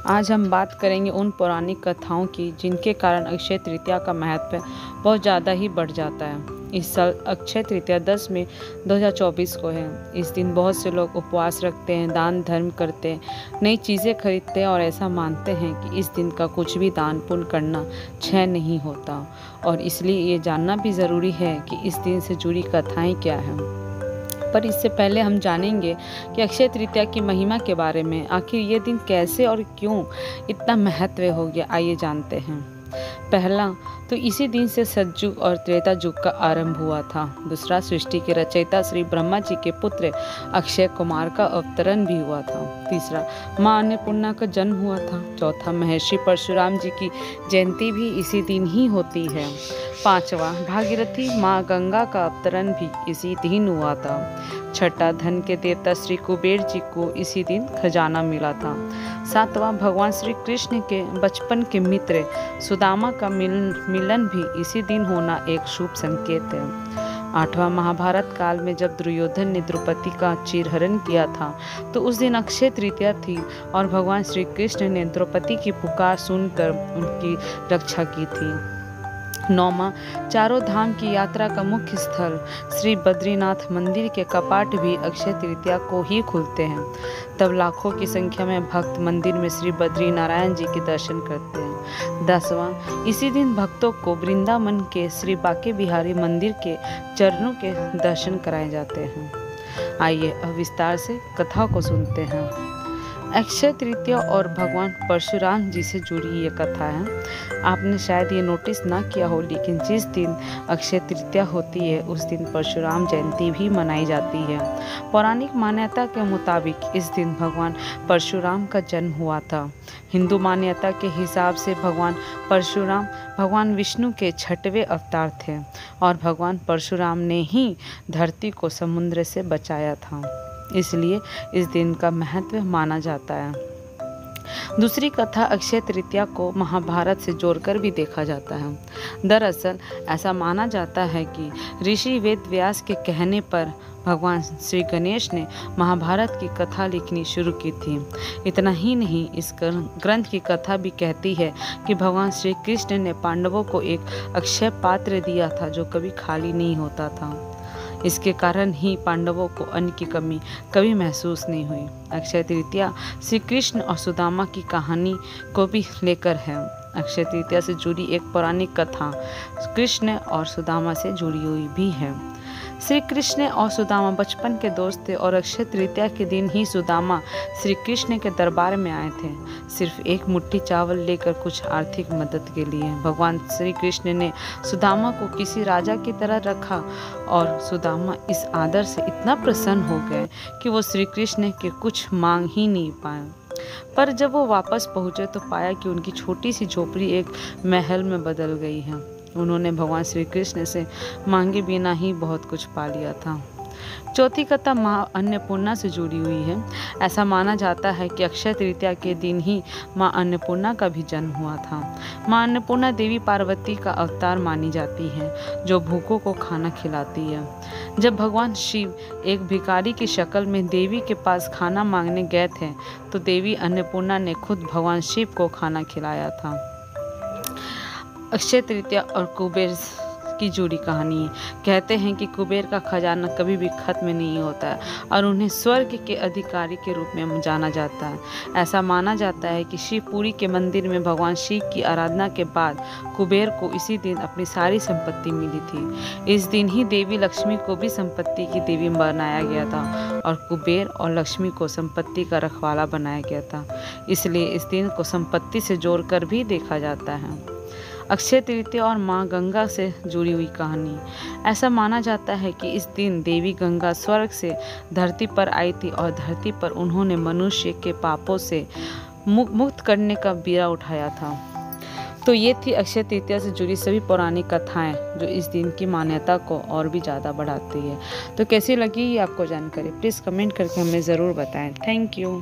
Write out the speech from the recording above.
आज हम बात करेंगे उन पौराणिक कथाओं की जिनके कारण अक्षय तृतीया का महत्व बहुत ज़्यादा ही बढ़ जाता है। इस साल अक्षय तृतीया 10 मई 2024 को है। इस दिन बहुत से लोग उपवास रखते हैं, दान धर्म करते हैं, नई चीज़ें खरीदते हैं और ऐसा मानते हैं कि इस दिन का कुछ भी दान पुण्य करना क्षय नहीं होता। और इसलिए ये जानना भी ज़रूरी है कि इस दिन से जुड़ी कथाएँ क्या हैं। पर इससे पहले हम जानेंगे कि अक्षय तृतीया की महिमा के बारे में। आखिर ये दिन कैसे और क्यों इतना महत्व हो गया, आइए जानते हैं। पहला तो इसी दिन से सतयुग और त्रेता युग का आरंभ हुआ था। दूसरा, सृष्टि के रचयिता श्री ब्रह्मा जी के पुत्र अक्षय कुमार का अवतरण भी हुआ था। तीसरा, माँ अन्नपूर्णा का जन्म हुआ था। चौथा, महर्षि परशुराम जी की जयंती भी इसी दिन ही होती है। पांचवा, भागीरथी माँ गंगा का अवतरण भी इसी दिन हुआ था। छठा, धन के देवता श्री कुबेर जी को इसी दिन खजाना मिला था। सातवां, भगवान श्री कृष्ण के बचपन के मित्र सुदामा का मिलन भी इसी दिन होना एक शुभ संकेत है। आठवां, महाभारत काल में जब दुर्योधन ने द्रौपदी का चीरहरण किया था तो उस दिन अक्षय तृतीया थी और भगवान श्री कृष्ण ने द्रौपदी की पुकार सुनकर उनकी रक्षा की थी। नौवां, चारों धाम की यात्रा का मुख्य स्थल श्री बद्रीनाथ मंदिर के कपाट भी अक्षय तृतीया को ही खुलते हैं। तब लाखों की संख्या में भक्त मंदिर में श्री बद्री नारायण जी के दर्शन करते हैं। 10वां, इसी दिन भक्तों को वृंदावन के श्री बांके बिहारी मंदिर के चरणों के दर्शन कराए जाते हैं। आइए अब विस्तार से कथा को सुनते हैं। अक्षय तृतीया और भगवान परशुराम जी से जुड़ी ये कथा है। आपने शायद ये नोटिस ना किया हो, लेकिन जिस दिन अक्षय तृतीया होती है उस दिन परशुराम जयंती भी मनाई जाती है। पौराणिक मान्यता के मुताबिक इस दिन भगवान परशुराम का जन्म हुआ था। हिंदू मान्यता के हिसाब से भगवान परशुराम भगवान विष्णु के 6वें अवतार थे और भगवान परशुराम ने ही धरती को समुद्र से बचाया था, इसलिए इस दिन का महत्व माना जाता है। दूसरी कथा अक्षय तृतीया को महाभारत से जोड़कर भी देखा जाता है। दरअसल ऐसा माना जाता है कि ऋषि वेद व्यास के कहने पर भगवान श्री गणेश ने महाभारत की कथा लिखनी शुरू की थी। इतना ही नहीं, इस ग्रंथ की कथा भी कहती है कि भगवान श्री कृष्ण ने पांडवों को एक अक्षय पात्र दिया था जो कभी खाली नहीं होता था। इसके कारण ही पांडवों को अन्न की कमी कभी महसूस नहीं हुई। अक्षय तृतीया श्री कृष्ण और सुदामा की कहानी को भी लेकर है। अक्षय तृतीया से जुड़ी एक पौराणिक कथा कृष्ण और सुदामा से जुड़ी हुई भी है। श्री कृष्ण और सुदामा बचपन के दोस्त थे और अक्षय तृतीया के दिन ही सुदामा श्री कृष्ण के दरबार में आए थे, सिर्फ एक मुट्ठी चावल लेकर कुछ आर्थिक मदद के लिए। भगवान श्री कृष्ण ने सुदामा को किसी राजा की तरह रखा और सुदामा इस आदर से इतना प्रसन्न हो गए कि वो श्री कृष्ण के कुछ मांग ही नहीं पाए। पर जब वो वापस पहुंचे तो पाया कि उनकी छोटी सी झोपड़ी एक महल में बदल गई है। उन्होंने भगवान श्री कृष्ण से मांगे बिना ही बहुत कुछ पा लिया था। चौथी कथा माँ अन्नपूर्णा से जुड़ी हुई है। ऐसा माना जाता है कि अक्षय तृतीया के दिन ही माँ अन्नपूर्णा का भी जन्म हुआ था। माँ अन्नपूर्णा देवी पार्वती का अवतार मानी जाती है जो भूखों को खाना खिलाती है। जब भगवान शिव एक भिखारी की शक्ल में देवी के पास खाना मांगने गए थे तो देवी अन्नपूर्णा ने खुद भगवान शिव को खाना खिलाया था। अक्षय तृतीया और कुबेर की जुड़ी कहानी है। कहते हैं कि कुबेर का खजाना कभी भी खत्म नहीं होता है और उन्हें स्वर्ग के अधिकारी के रूप में जाना जाता है। ऐसा माना जाता है कि शिवपुरी के मंदिर में भगवान शिव की आराधना के बाद कुबेर को इसी दिन अपनी सारी संपत्ति मिली थी। इस दिन ही देवी लक्ष्मी को भी संपत्ति की देवी बनाया गया था और कुबेर और लक्ष्मी को संपत्ति का रखवाला बनाया गया था। इसलिए इस दिन को संपत्ति से जोड़कर भी देखा जाता है। अक्षय तृतीया और माँ गंगा से जुड़ी हुई कहानी। ऐसा माना जाता है कि इस दिन देवी गंगा स्वर्ग से धरती पर आई थी और धरती पर उन्होंने मनुष्य के पापों से मुक्त करने का बीड़ा उठाया था। तो ये थी अक्षय तृतीया से जुड़ी सभी पौराणिक कथाएं जो इस दिन की मान्यता को और भी ज़्यादा बढ़ाती है। तो कैसी लगी ये आपको जानकारी प्लीज़ कमेंट करके हमें ज़रूर बताएं। Thank you.